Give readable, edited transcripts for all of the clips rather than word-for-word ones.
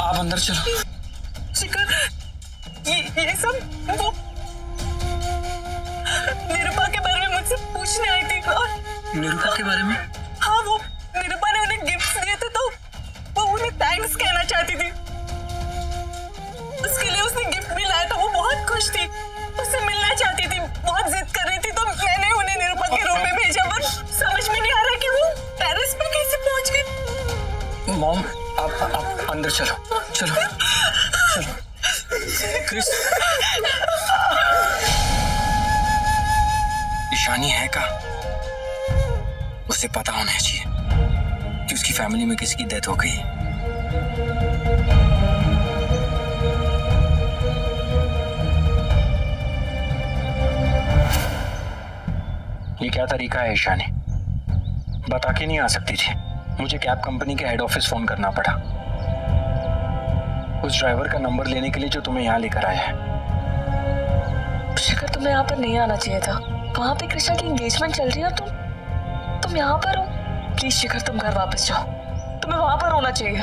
आप अंदर चलो। शिखर, ये सब वो निरूपा के बारे में मुझसे पूछने आई थी। और निरूपा के बारे में? हाँ, वो निरूपा ने उन्हें गिफ्ट दिए थे तो वो उन्हें थैंक्स कहना चाहती थी। उसके लिए उसने गिफ्ट भी लाया था। वो बहुत खुश थी, उससे मिलना चाहती थी, बहुत जिद कर रही थी। तो मैंने उन्हें निरूपा के रूम में भेजा, पर समझ में नहीं आ रहा कि वो टेरेस पे कैसे पहुंच गई। मॉम, आप अंदर चलो, चलो चलो। क्रिस, ईशानी है का? उसे पता होना चाहिए कि उसकी फैमिली में किसी की डेथ हो गई। ये क्या तरीका है ईशानी? बता के नहीं आ सकती थी। मुझे कैब कंपनी के हेड ऑफिस फोन करना पड़ा, उस ड्राइवर का नंबर लेने के लिए जो तुम्हें यहाँ लेकर आया है। शिखर, तुम्हें यहाँ पर नहीं आना चाहिए था। वहाँ पे कृष्णा की एंगेजमेंट चल रही है और तुम यहाँ पर हो। प्लीज शिखर, तुम घर वापस जाओ। तुम्हें वहाँ पर होना चाहिए।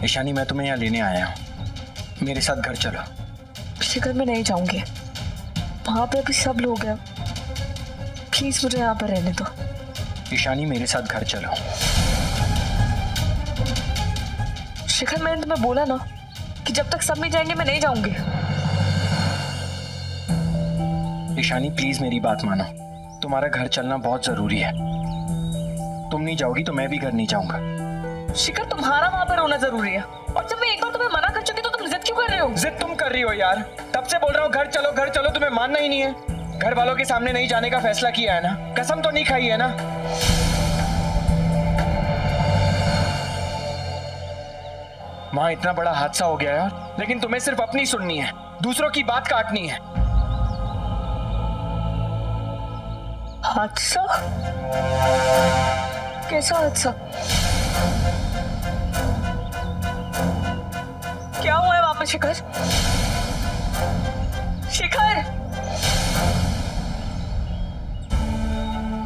ईशानी, मैं तुम्हें यहाँ लेने आया हूँ, मेरे साथ घर चलो। शिखर, मैं नहीं जाऊंगी। वहाँ पे अभी सब लोग हैं। प्लीज मुझे यहाँ पर रहने दो। ईशानी, मेरे साथ घर चलो। शिखर, मैंने तुम्हें बोला ना कि जब तक सब नहीं जाएंगे मैं नहीं जाऊंगी। ईशानी, प्लीज मेरी बात मानो। तुम्हारा घर चलना बहुत जरूरी है। तुम नहीं जाओगी तो मैं भी घर नहीं जाऊंगा। शिखर, तुम्हारा वहाँ पर होना जरूरी है, और जब मैं एक बार तुम्हें मना कर चुकी तो तुम जिद क्यों कर रहे हो? जिद तुम कर रही हो यार। तब से बोल रहा हूँ घर चलो घर चलो, तुम्हें मानना ही नहीं है। घर वालों के सामने नहीं जाने का फैसला किया है ना? कसम तो नहीं खाई है ना? वहां इतना बड़ा हादसा हो गया यार, लेकिन तुम्हें सिर्फ अपनी सुननी है, दूसरों की बात काटनी है। हादसा? कैसा हादसा? क्या हुआ है वहां पर शिखर? शिखर!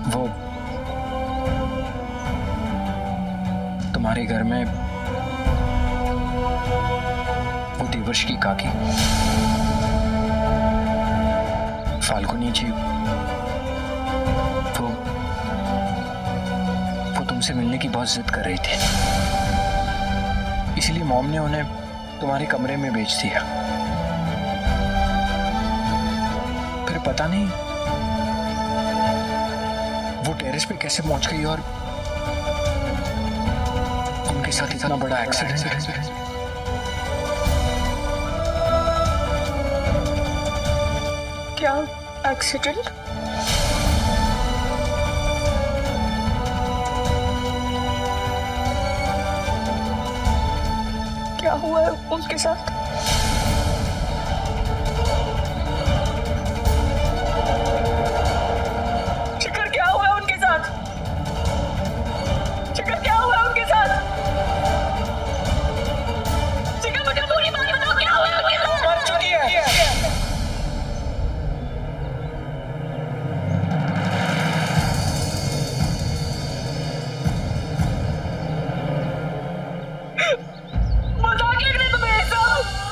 वो तुम्हारे घर में वो देवर्ष की काकी फाल्गुनी जी, वो तुमसे मिलने की बहुत जिद कर रही थी। इसलिए मॉम ने उन्हें तुम्हारे कमरे में भेज दिया। फिर पता नहीं वो टेरेस पे कैसे पहुंच गई और उनके साथ इतना बड़ा एक्सीडेंट। क्या एक्सीडेंट? क्या हुआ है उनके साथ? शिखर, क्या हुआ है उनके साथ? शिखर, क्या हुआ है उनके साथ? शिखर, मुझे पूरी बात बताओ, क्या हुआ है उनके साथ? मर चुकी है। मजाक लग रहा है तुम्हें सब?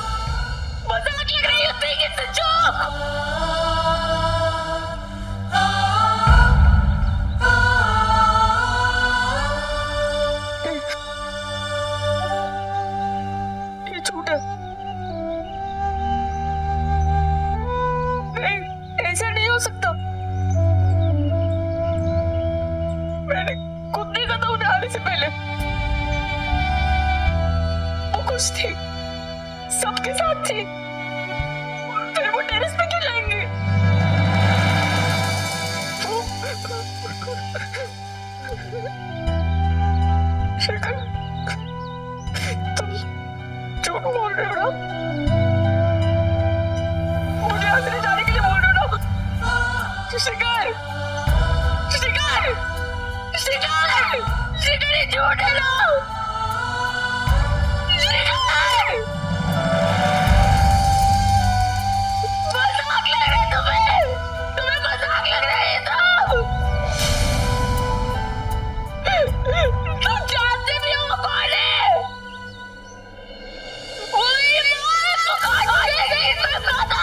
खुश थी, सबके साथ थी, फिर वो टेरेस पे क्यों जाएंगे? शिखर, तुम झूठ बोल रहे हो ना? मुझे यहाँ से ले जाने के लिए बोल रहे हो ना? शिखर, शिखर, शिखर, शिखर, ये झूठ है ना? शिखर, मजाक लग रहा है तुम्हें? तुम्हें मजाक लग रहा है ये सब? तुम जानते भी हो वो कौन है? वही मौत, कौन है इसमें पता?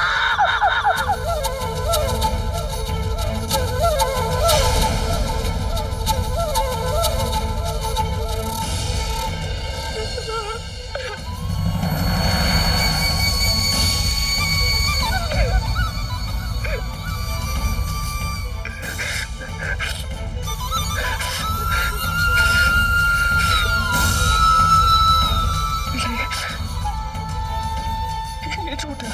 ये झूठ है,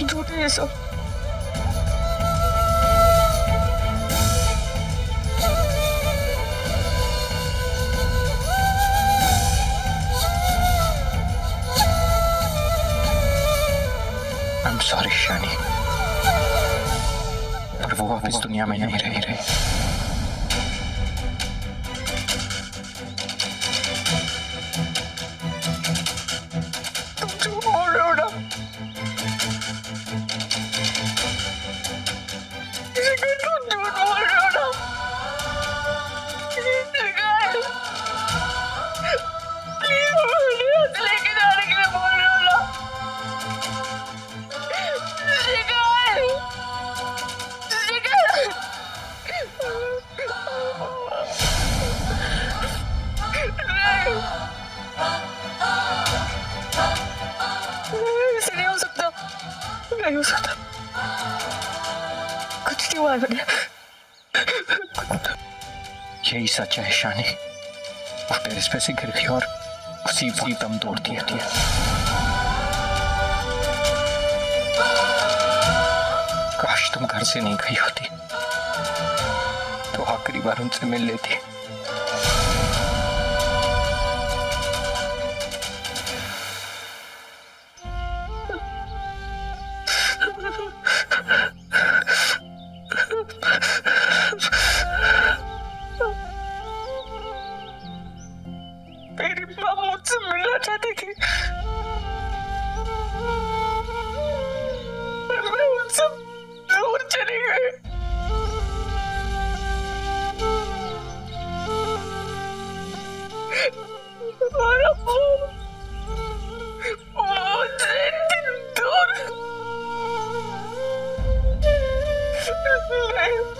झूठ है ये सब। I'm sorry शानी, पर वो अब इस दुनिया में नहीं रही। तुम झूठ बोल रहे हो ना? शिखर, तुम झूठ बोल रहे हो ना? शिखर, प्लीज मुझे यहाँ से लेके जाने के लिए बोल रहे हो ना? शिखर, शिखर, नहीं, ऐसे नहीं हो सकता, नहीं हो सकता, कुछ नहीं हुआ मुझे। यही सच है शानी। वो टेरेस पे से गिर गई और उसी वक्त दम तोड़ दिया। काश तुम घर से नहीं गई होती तो आखिरी बार उनसे मिल लेती। मेरी माँ मुझसे मिलना चाहती थी, पर मैं उनसे दूर चली गई। और अब वो मुझसे इतनी दूर। नहीं, नहीं,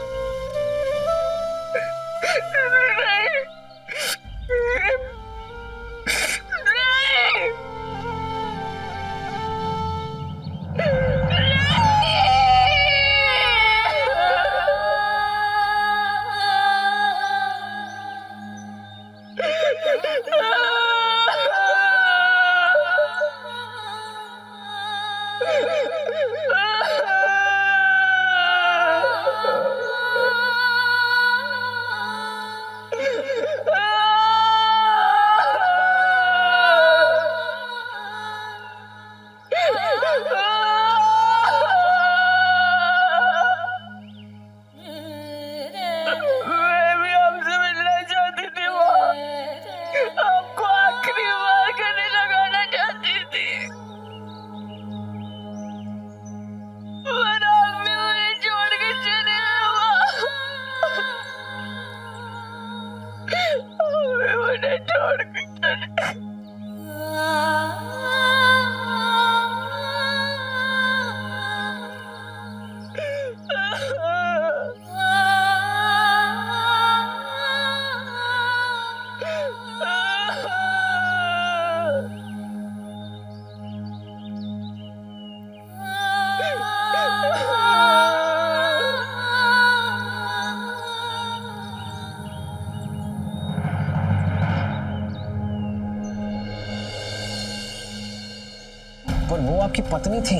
आपकी पत्नी थी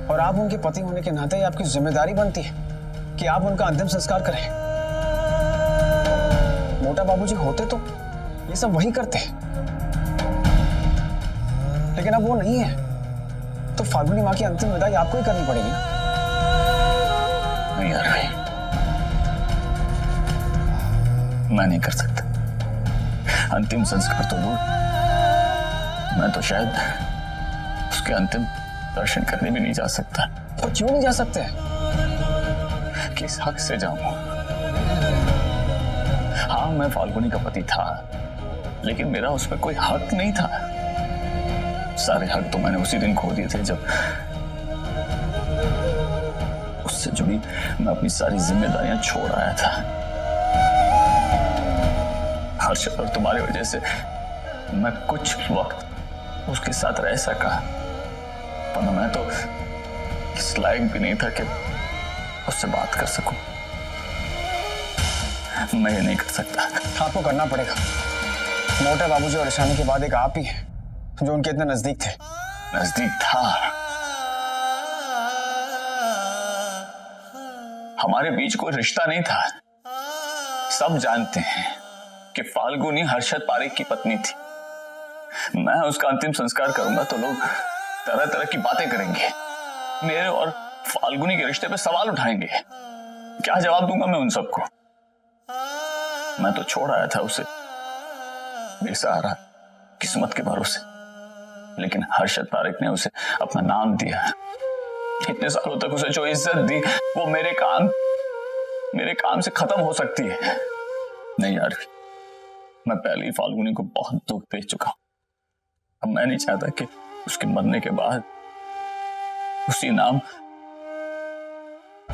और आप उनके पति होने के नाते आपकी जिम्मेदारी बनती है कि आप उनका अंतिम संस्कार करें। मोटा बाबूजी होते तो ये सब वही करते, लेकिन अब वो नहीं है, तो फाल्गुनी माँ की अंतिम विदाई आपको ही करनी पड़ेगी ना। नहीं यार भाई, मैं नहीं कर सकता। अंतिम संस्कार तो दूर, मैं तो शायद उसके अंतिम दर्शन करने भी नहीं जा सकता। तो क्यों नहीं जा सकते? किस हक से जाऊं? हाँ, मैं फाल्गुनी का पति था, लेकिन मेरा उस पर कोई हक नहीं था। सारे हक तो मैंने उसी दिन खो दिए थे जब उससे जुड़ी मैं अपनी सारी जिम्मेदारियां छोड़ आया था। हर्षद और तुम्हारी वजह से मैं कुछ वक्त उसके साथ रह सका, पर मैं तो इस लायक भी नहीं था कि उससे बात कर सकूं। मैं ये नहीं कर सकता। आपको करना पड़ेगा। मोटे बाबूजी और ईशानी के बाद एक आप ही है जो उनके इतने नजदीक थे। नजदीक था, हमारे बीच कोई रिश्ता नहीं था। सब जानते हैं कि फाल्गुनी हर्षद पारेख की पत्नी थी। मैं उसका अंतिम संस्कार करूंगा तो लोग तरह तरह की बातें करेंगे, मेरे और फाल्गुनी के रिश्ते पे सवाल उठाएंगे। क्या जवाब दूंगा मैं उन सबको? मैं तो छोड़ आया था उसे बेसहारा किस्मत के भरोसे, लेकिन हर्षद पारेख ने उसे अपना नाम दिया। इतने सालों तक उसे जो इज्जत दी वो मेरे काम से खत्म हो सकती है। नहीं यार, मैं पहले ही फाल्गुनी को बहुत दुख दे चुका हूं। अब मैं नहीं चाहता कि उसके मरने के बाद उसी नाम,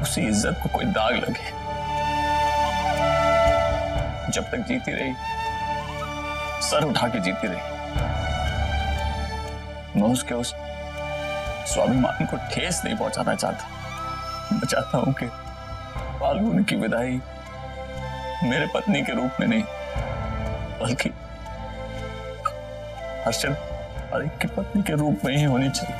उसी इज्जत को कोई दाग लगे। जब तक जीती रही, सर उठा के जीती रही, मैं उसके उस स्वाभिमान को ठेस नहीं पहुंचाना चाहता। मैं चाहता हूं कि फाल्गुनी की विदाई मेरे पत्नी के रूप में नहीं, बल्कि हर्षद पारेख की पत्नी के रूप में ही होनी चाहिए।